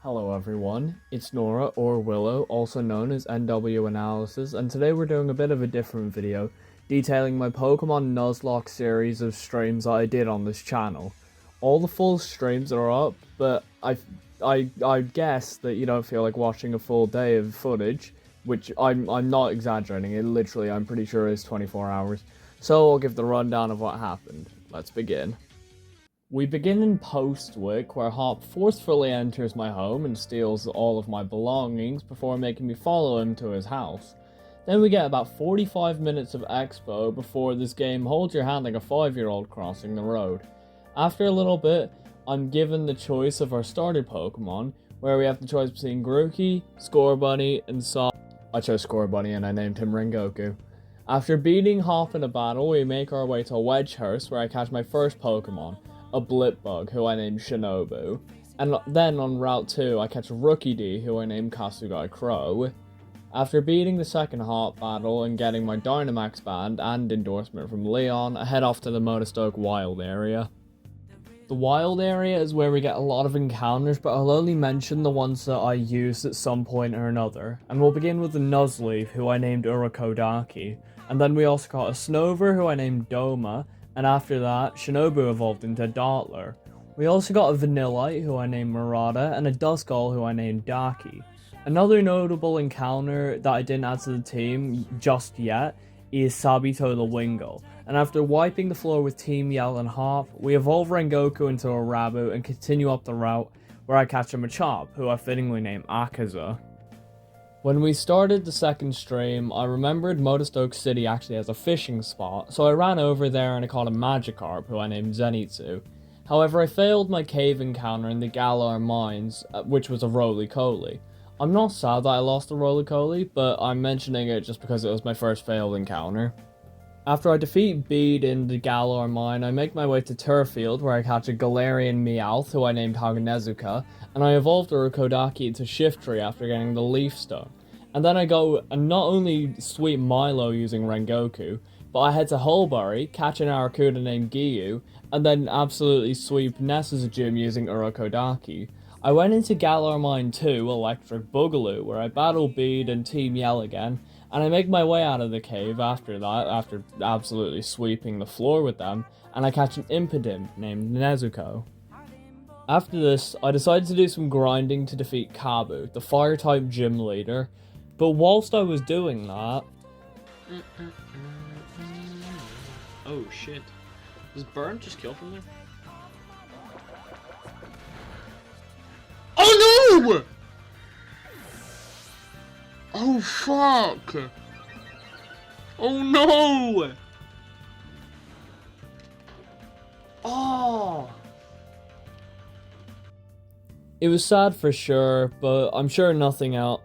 Hello everyone, it's Nora or Willow, also known as NW Analysis, and today we're doing a bit of a different video, detailing my Pokemon Nuzlocke series of streams that I did on this channel. All the full streams are up, but I guess that you don't feel like watching a full day of footage, which I'm not exaggerating, I'm pretty sure is 24 hours. So I'll give the rundown of what happened. Let's begin. We begin in Postwick, where Hop forcefully enters my home and steals all of my belongings before making me follow him to his house. Then we get about 45 minutes of Expo before this game holds your hand like a 5-year-old crossing the road. After a little bit, I'm given the choice of our starter Pokemon, where we have the choice between Grookey, Scorbunny, and I chose Scorbunny and I named him Rengoku. After beating Hop in a battle, we make our way to Wedgehurst, where I catch my first Pokemon, a Blipbug, who I named Shinobu, and then on Route 2 I catch Rookidee, who I named Kasugai Crow. After beating the second Hop battle and getting my Dynamax band and endorsement from Leon, I head off to the Motostoke Wild area. The Wild area is where we get a lot of encounters, but I'll only mention the ones that I used at some point or another, and we'll begin with the Nuzleaf, who I named Urokodaki, and then we also got a Snover, who I named Doma, and after that, Shinobu evolved into Dottler. We also got a Vanillite, who I named Murata, and a Duskull, who I named Daki. Another notable encounter that I didn't add to the team just yet is Sabito the Wingull. And after wiping the floor with Team Yell and Hop, we evolve Rengoku into a Rabu and continue up the route, where I catch a Machop, who I fittingly named Akaza. When we started the second stream, I remembered Motostoke City actually has a fishing spot, so I ran over there and I caught a Magikarp, who I named Zenitsu. However, I failed my cave encounter in the Galar Mines, which was a Roly-Coly. I'm not sad that I lost the Roly-Coly, but I'm mentioning it just because it was my first failed encounter. After I defeat Bede in the Galar Mine, I make my way to Turffield, where I catch a Galarian Meowth, who I named Haganezuka, and I evolved Urokodaki into Shiftry after getting the Leaf Stone. And then I go and not only sweep Milo using Rengoku, but I head to Hulbury, catch an Aracuda named Giyu, and then absolutely sweep Nessa's gym using Urokodaki. I went into Galar Mine 2, Electric Boogaloo, where I battle Bede and Team Yell again, and I make my way out of the cave after that, after absolutely sweeping the floor with them, and I catch an Impidimp named Nezuko. After this, I decided to do some grinding to defeat Kabu, the Fire-type gym leader, but whilst I was doing that... Oh shit. Does Burn just kill from there? Oh no! Oh fuck! Oh no! Oh! It was sad for sure, but I'm sure nothing else.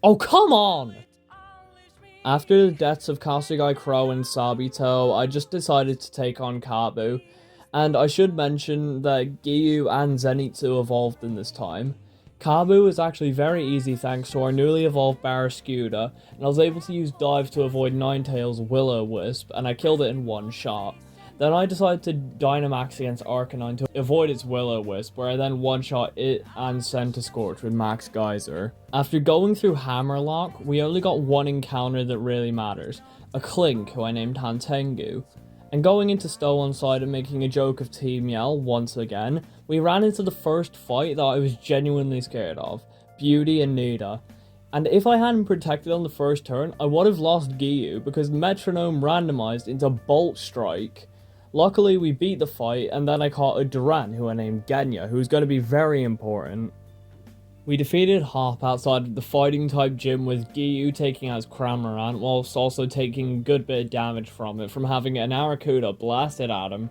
Oh, come on! After the deaths of Kasugai Crow and Sabito, I just decided to take on Kabu, and I should mention that Giyu and Zenitsu evolved in this time. Kabu was actually very easy thanks to our newly evolved Barraskewda, and I was able to use Dive to avoid Ninetales Will-O-Wisp, and I killed it in one shot. Then I decided to Dynamax against Arcanine to avoid its Will-O-Wisp, where I then one-shot it and Centiskorch with Max Geyser. After going through Hammerlock, we only got one encounter that really matters, a Clink, who I named Hantengu. And going into Stow-on-Side and making a joke of Team Yell once again, we ran into the first fight that I was genuinely scared of, Beauty and Nita. And if I hadn't protected on the first turn, I would have lost Giyu because Metronome randomized into Bolt Strike. Luckily, we beat the fight, and then I caught a Duran, who I named Genya, who's going to be very important. We defeated Hop outside of the fighting-type gym with Giyu taking out his Cramorant, whilst also taking a good bit of damage from it, from having an Aracuda blasted at him,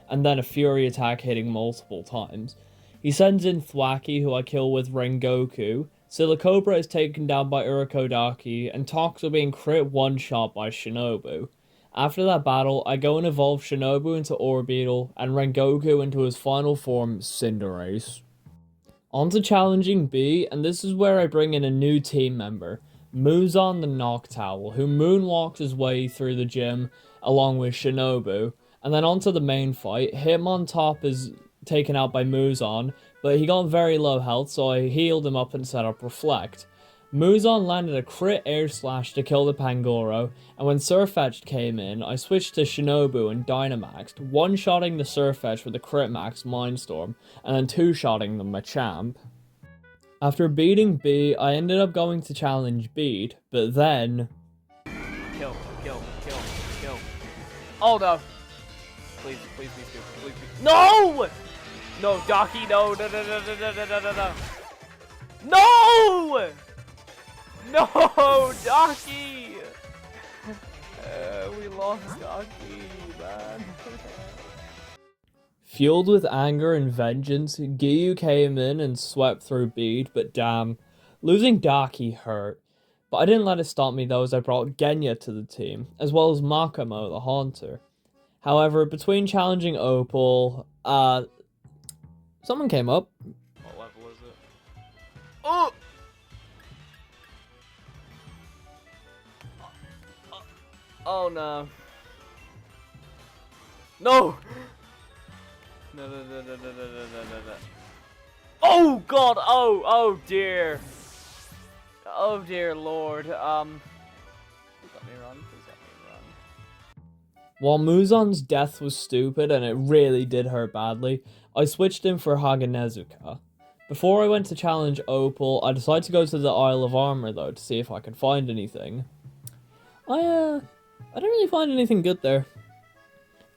and then a Fury attack hitting multiple times. He sends in Thwacky, who I kill with Rengoku, Silicobra is taken down by Urokodaki, and Toxel being crit one-shot by Shinobu. After that battle, I go and evolve Shinobu into Orbeetle and Rengoku into his final form, Cinderace. On to challenging B, and this is where I bring in a new team member, Muzan the Noctowl, who moonwalks his way through the gym along with Shinobu, and then onto the main fight. Hitmontop is taken out by Muzan, but he got very low health, so I healed him up and set up Reflect. Muzan landed a crit air slash to kill the Pangoro, and when Surfetch'd came in, I switched to Shinobu and Dynamaxed, one-shotting the Surfetch'd with a crit max Mindstorm, and then two-shotting the Machamp. After beating B, I ended up going to challenge Beat, but then... Kill. Oh no! Please be stupid, please be— No! No, Docky, no. No! No, Docky! We lost Docky, man. Fueled with anger and vengeance, Giyu came in and swept through Beat, but damn, losing Daki hurt. But I didn't let it stop me though, as I brought Genya to the team, as well as Makamo the Haunter. However, between challenging Opal, someone came up. What level is it? Oh! Oh no. No! No. Oh god! Oh dear. Oh dear lord. Please let me run. While Muzan's death was stupid and it really did hurt badly, I switched him for Haganezuka. Before I went to challenge Opal, I decided to go to the Isle of Armor though to see if I could find anything. I didn't really find anything good there.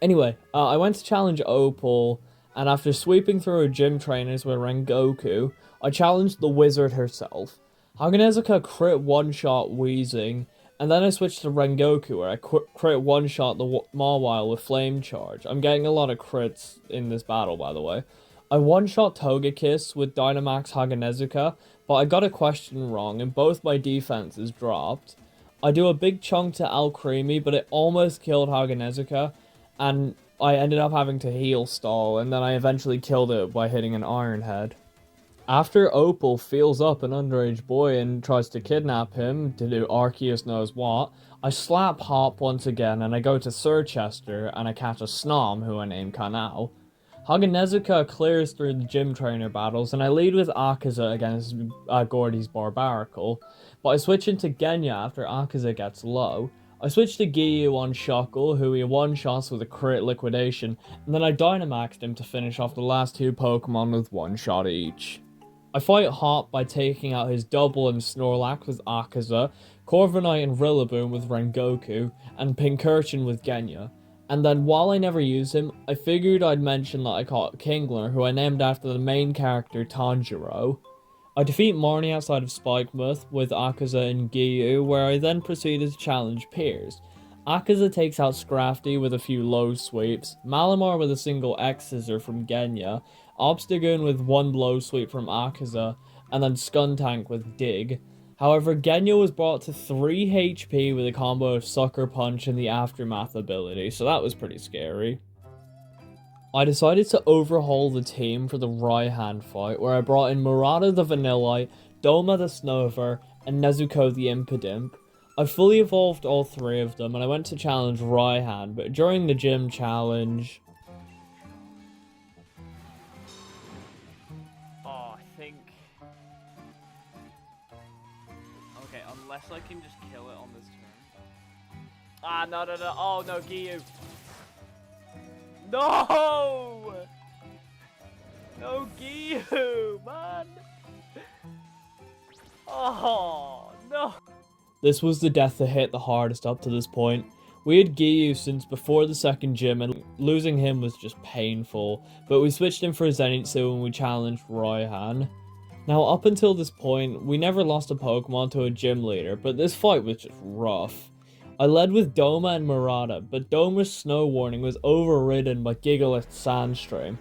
Anyway, I went to challenge Opal, and after sweeping through her gym trainers with Rengoku, I challenged the wizard herself. Haganezuka crit one-shot Weezing, and then I switched to Rengoku where I crit one-shot the Mawile with Flame Charge. I'm getting a lot of crits in this battle, by the way. I one-shot Togekiss with Dynamax Haganezuka, but I got a question wrong and both my defenses dropped. I do a big chunk to Alcremie, but it almost killed Haganezuka, and I ended up having to heal stall, and then I eventually killed it by hitting an Iron Head. After Opal feels up an underage boy and tries to kidnap him to do Arceus knows what, I slap Hop once again and I go to Sirchester and I catch a Snom who I name Kanao. Haganezuka clears through the gym trainer battles and I lead with Akaza against Gordy's Barbaracle, but I switch into Genya after Akaza gets low. I switch to Giyu on Shuckle, who he one-shots with a crit liquidation, and then I Dynamaxed him to finish off the last two Pokemon with one shot each. I fight Hop by taking out his double and Snorlax with Akaza, Corviknight and Rillaboom with Rengoku, and Pincurchin with Genya. And then while I never use him, I figured I'd mention that I caught Kingler, who I named after the main character Tanjiro. I defeat Marnie outside of Spikemuth with Akaza and Giyu, where I then proceeded to challenge Piers. Akaza takes out Scrafty with a few low sweeps, Malamar with a single X-Scissor from Genya, Obstagoon with one low sweep from Akaza, and then Skuntank with Dig. However, Genya was brought to 3 HP with a combo of Sucker Punch and the Aftermath ability, so that was pretty scary. I decided to overhaul the team for the Raihan fight, where I brought in Murata the Vanillite, Doma the Snover, and Nezuko the Impidimp. I fully evolved all 3 of them, and I went to challenge Raihan, but during the gym challenge... Oh, I think... Okay, unless I can just kill it on this turn. Ah, no. Oh, no, Giyu. No! No, Giyu, man! Oh, no! This was the death that hit the hardest up to this point. We had Giyu since before the second gym, and losing him was just painful, but we switched him for Zenitsu and we challenged Raihan. Now, up until this point, we never lost a Pokemon to a gym leader, but this fight was just rough. I led with Doma and Murata, but Doma's Snow Warning was overridden by Gigalith's Sandstream.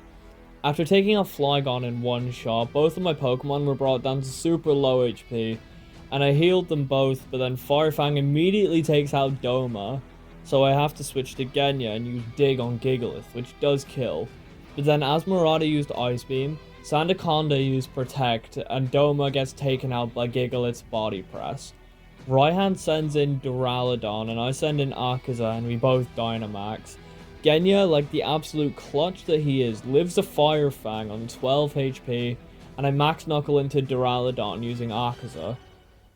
After taking out Flygon in one shot, both of my Pokemon were brought down to super low HP, and I healed them both, but then Firefang immediately takes out Doma. so I have to switch to Genya and use Dig on Gigalith, which does kill. But then Asmerata used Ice Beam, Sandaconda used Protect, and Doma gets taken out by Gigalith's Body Press. Raihan sends in Duraludon, and I send in Akaza, and we both Dynamax. Genya, like the absolute clutch that he is, lives a Fire Fang on 12 HP, and I Max Knuckle into Duraludon using Akaza.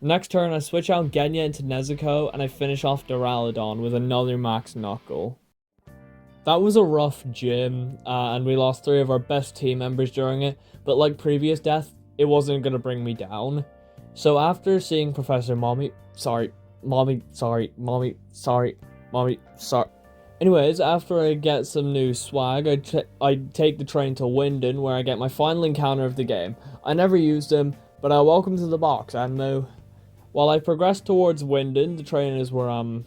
Next turn, I switch out Genya into Nezuko, and I finish off Duraludon with another Max Knuckle. That was a rough gym, and we lost 3 of our best team members during it, but like previous death, it wasn't going to bring me down. So after seeing Professor Anyways, after I get some new swag, I take the train to Winden, where I get my final encounter of the game. I never used him, but welcome to the box, Anmo. While I progress towards Winden, the trainers were, not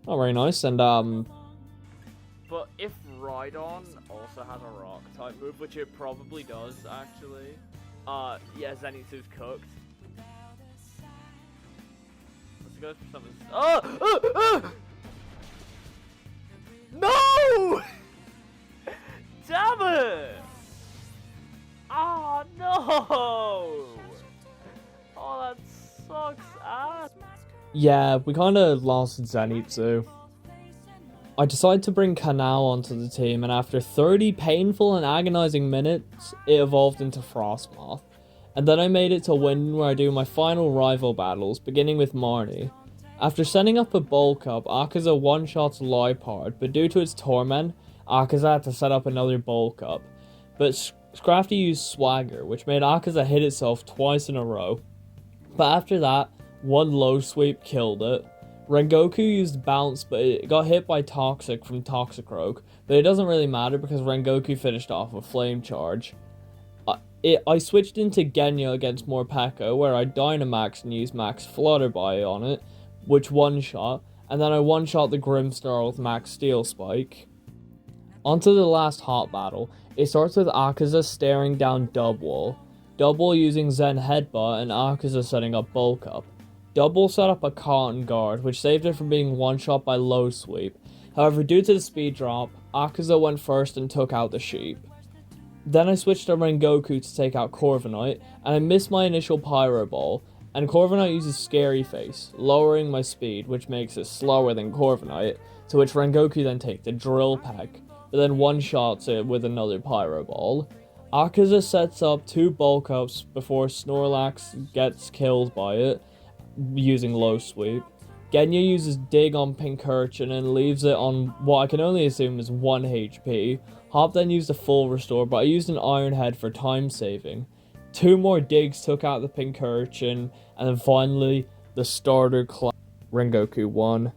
very nice, and, But if Rhydon also has a rock type move, which it probably does, actually, yeah, Zenitsu's cooked. Let's go for something. No! Damn it! Oh no! Oh, that sucks ass. yeah, we kinda lost Zenitsu. I decided to bring Kanao onto the team, and after 30 painful and agonizing minutes, it evolved into Frostmoth. And then I made it to Winden, where I do my final rival battles, beginning with Marnie. After sending up a bulk up, Akaza one-shots Liepard, but due to its torment, Akaza had to set up another bulk up. But Scrafty used Swagger, which made Akaza hit itself twice in a row. But after that, one low sweep killed it. Rengoku used Bounce, but it got hit by Toxic from Toxicroak, but it doesn't really matter because Rengoku finished off with Flame Charge. I switched into Genya against Morpeko, where I Dynamax and used Max Flutterby on it, which one-shot, and then I one-shot the Grimstar with Max Steel Spike. Onto the last hot battle. It starts with Akaza staring down Dubwool. Dubwool using Zen Headbutt and Akaza setting up Bulk Up. Dubwool set up a Cotton Guard, which saved it from being one-shot by Low Sweep. However, due to the speed drop, Akaza went first and took out the sheep. Then I switched to Rengoku to take out Corviknight, and I missed my initial Pyro Ball, and Corviknight uses Scary Face, lowering my speed, which makes it slower than Corviknight, to which Rengoku then takes the Drill Peck, but then one-shots it with another Pyro Ball. Akaza sets up 2 bulk ups before Snorlax gets killed by it, using Low Sweep. Genya uses Dig on Pincurchin and leaves it on what I can only assume is 1 HP. Hop then used a full restore, but I used an Iron Head for time saving. 2 more digs took out the Pincurchin, and then finally, the starter class Rengoku won.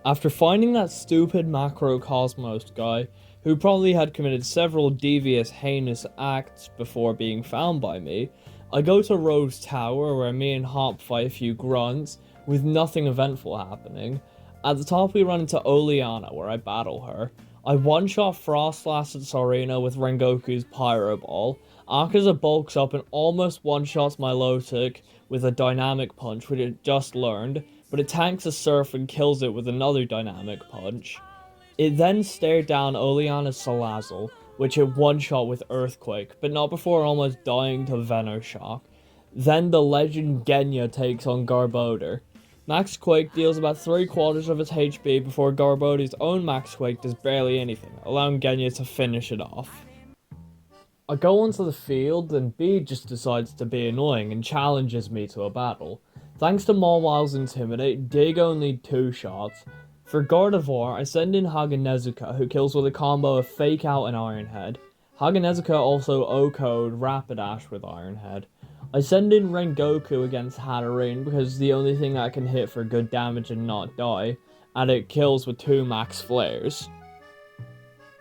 After finding that stupid Macrocosmos guy, who probably had committed several devious, heinous acts before being found by me, I go to Rose Tower, where me and Hop fight a few grunts, with nothing eventful happening. At the top we run into Oleana, where I battle her. I one-shot Frostlass at Sarina with Rengoku's Pyro Ball. Akaza bulks up and almost one-shots my Lotic with a Dynamic Punch, which it just learned, but it tanks a Surf and kills it with another Dynamic Punch. It then stared down Oleana's Salazzle, which it one-shot with Earthquake, but not before almost dying to Venoshock. Then the legend Genya takes on Garbodor. Max Quake deals about 3/4 of its HP before Garbodor's own Max Quake does barely anything, allowing Genya to finish it off. I go onto the field and B just decides to be annoying and challenges me to a battle. Thanks to Mawil's Intimidate, Dig only 2 shots. For Gardevoir, I send in Haga-Nezuka, who kills with a combo of Fake Out and Iron Head. Haga-Nezuka also O-code Rapidash with Iron Head. I send in Rengoku against Hatterene because it's the only thing that can hit for good damage and not die, and it kills with 2 max flares.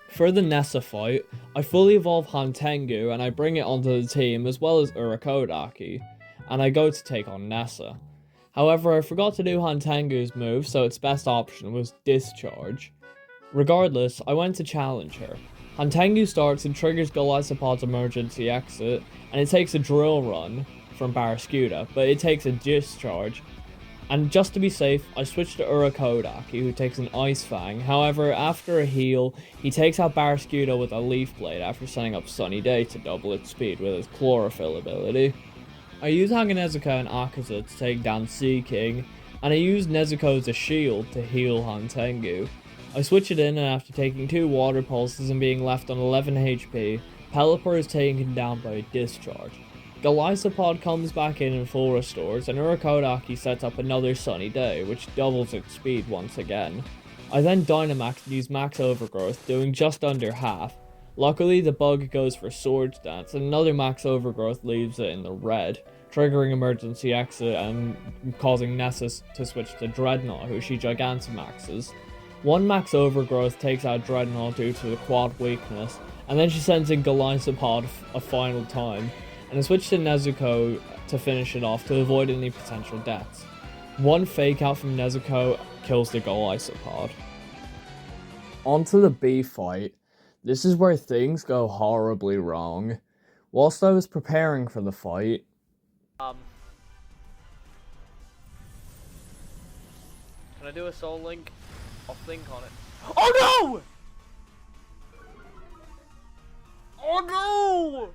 For the Nessa fight, I fully evolve Hantengu and I bring it onto the team as well as Urakodaki, and I go to take on Nessa. However, I forgot to do Hantengu's move, so its best option was Discharge. Regardless, I went to challenge her. Hantengu starts and triggers Golisopod's emergency exit, and it takes a drill run from Barraskewda, but it takes a discharge. And just to be safe, I switched to Urakodaki, who takes an Ice Fang. However, after a heal, he takes out Barraskewda with a Leaf Blade after setting up Sunny Day to double its speed with his Chlorophyll ability. I use Haganezuka and Akaza to take down Sea King, and I use Nezuko as a shield to heal Hantengu. I switch it in, and after taking 2 Water Pulses and being left on 11 HP, Pelipper is taken down by a Discharge. Golisopod comes back in full restores, and Urakodaki sets up another Sunny Day, which doubles its speed once again. I then Dynamax and use Max Overgrowth, doing just under half. Luckily, the bug goes for Swords Dance, and another Max Overgrowth leaves it in the red, triggering emergency exit and causing Nessus to switch to Dreadnought, who she Gigantamaxes. One Max Overgrowth takes out Dreadnought due to the quad weakness, and then she sends in Golisopod a final time, and I switch to Nezuko to finish it off to avoid any potential deaths. One fake out from Nezuko kills the Golisopod. Onto the B fight. This is where things go horribly wrong. Whilst I was preparing for the fight, Can I do a Soul Link? I'll think on it. Oh no! Oh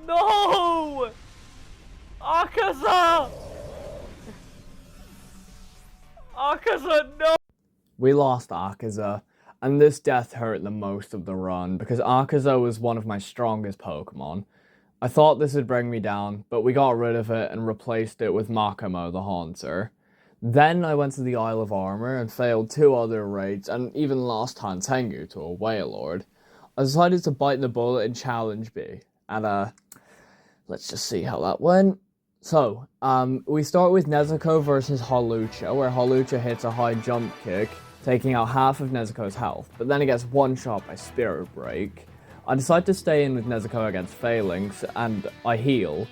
no! No! Akaza! Akaza, no! we lost Akaza, and this death hurt the most of the run because Akaza was one of my strongest Pokemon. I thought this would bring me down, but we got rid of it and replaced it with Makomo the Haunter. Then I went to the Isle of Armor and failed 2 other raids and even lost Hantengu to a Wailord. I decided to bite the bullet and challenge B, and let's just see how that went. So, we start with Nezuko versus Hawlucha, where Hawlucha hits a high jump kick, taking out half of Nezuko's health, but then it gets one-shot by Spirit Break. I decide to stay in with Nezuko against Phalanx, and I heal.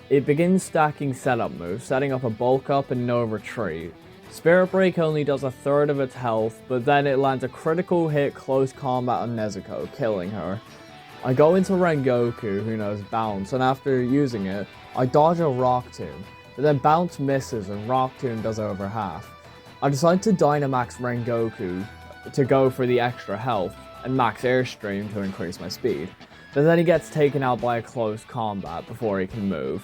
It begins stacking setup moves, setting up a bulk up and no retreat. Spirit Break only does a third of its health, but then it lands a critical hit close combat on Nezuko, killing her. I go into Rengoku, who knows Bounce, and after using it, I dodge a Rock Tomb, but then Bounce misses and Rock Tomb does over half. I decide to Dynamax Rengoku to go for the extra health, and Max Airstream to increase my speed, but then he gets taken out by a close combat before he can move.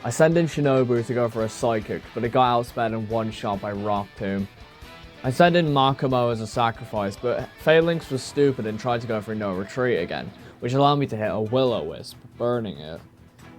I send in Shinobu to go for a Psychic, but it got outsped and one-shot by Rock Tomb. I send in Makomo as a sacrifice, but Phalanx was stupid and tried to go for no retreat again, which allowed me to hit a Will-O-Wisp, burning it.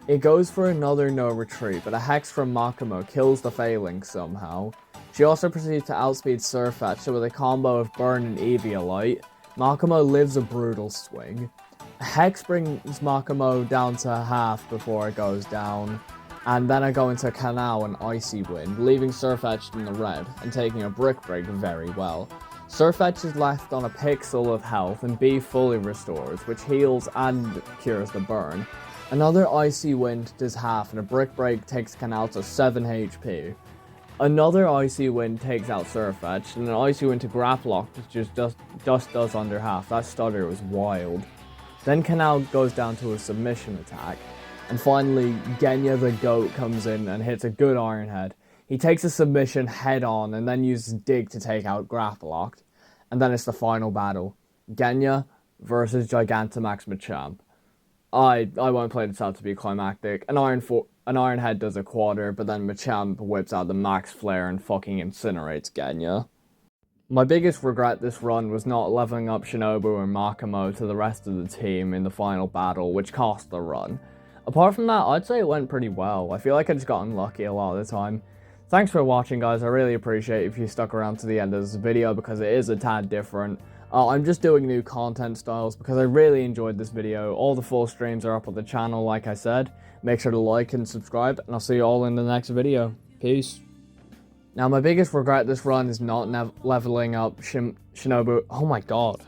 It goes for another no retreat, but a Hex from Makomo kills the Phalanx somehow. She also proceeds to outspeed Surfetch, so with a combo of Burn and Eviolite, Makomo lives a brutal swing. Hex brings Makomo down to half before it goes down, and then I go into Canal and Icy Wind, leaving Surfetch in the red, and taking a Brick Break very well. Surfetch is left on a pixel of health, and B fully restores, which heals and cures the burn. Another Icy Wind does half, and a Brick Break takes Canal to 7 HP. Another Icy Wind takes out Surfetch, and an Icy Wind to Graplock, which just does under half. That stutter was wild. Then Canal goes down to a submission attack. And finally, Genya the Goat comes in and hits a good Iron Head. He takes a submission head on and then uses Dig to take out Graplock. And then it's the final battle. Genya versus Gigantamax Machamp. I won't play this out to be climactic. An Iron Head does a quarter, but then Machamp whips out the Max Flare and fucking incinerates Genya. My biggest regret this run was not leveling up Shinobu or Makomo to the rest of the team in the final battle, which cost the run. Apart from that, I'd say it went pretty well. I feel like I just got unlucky a lot of the time. Thanks for watching, guys. I really appreciate if you stuck around to the end of this video because it is a tad different. I'm just doing new content styles because I really enjoyed this video. All the full streams are up on the channel, like I said. Make sure to like and subscribe, and I'll see you all in the next video. Peace. Now, my biggest regret this run is not leveling up Shinobu. Oh my god.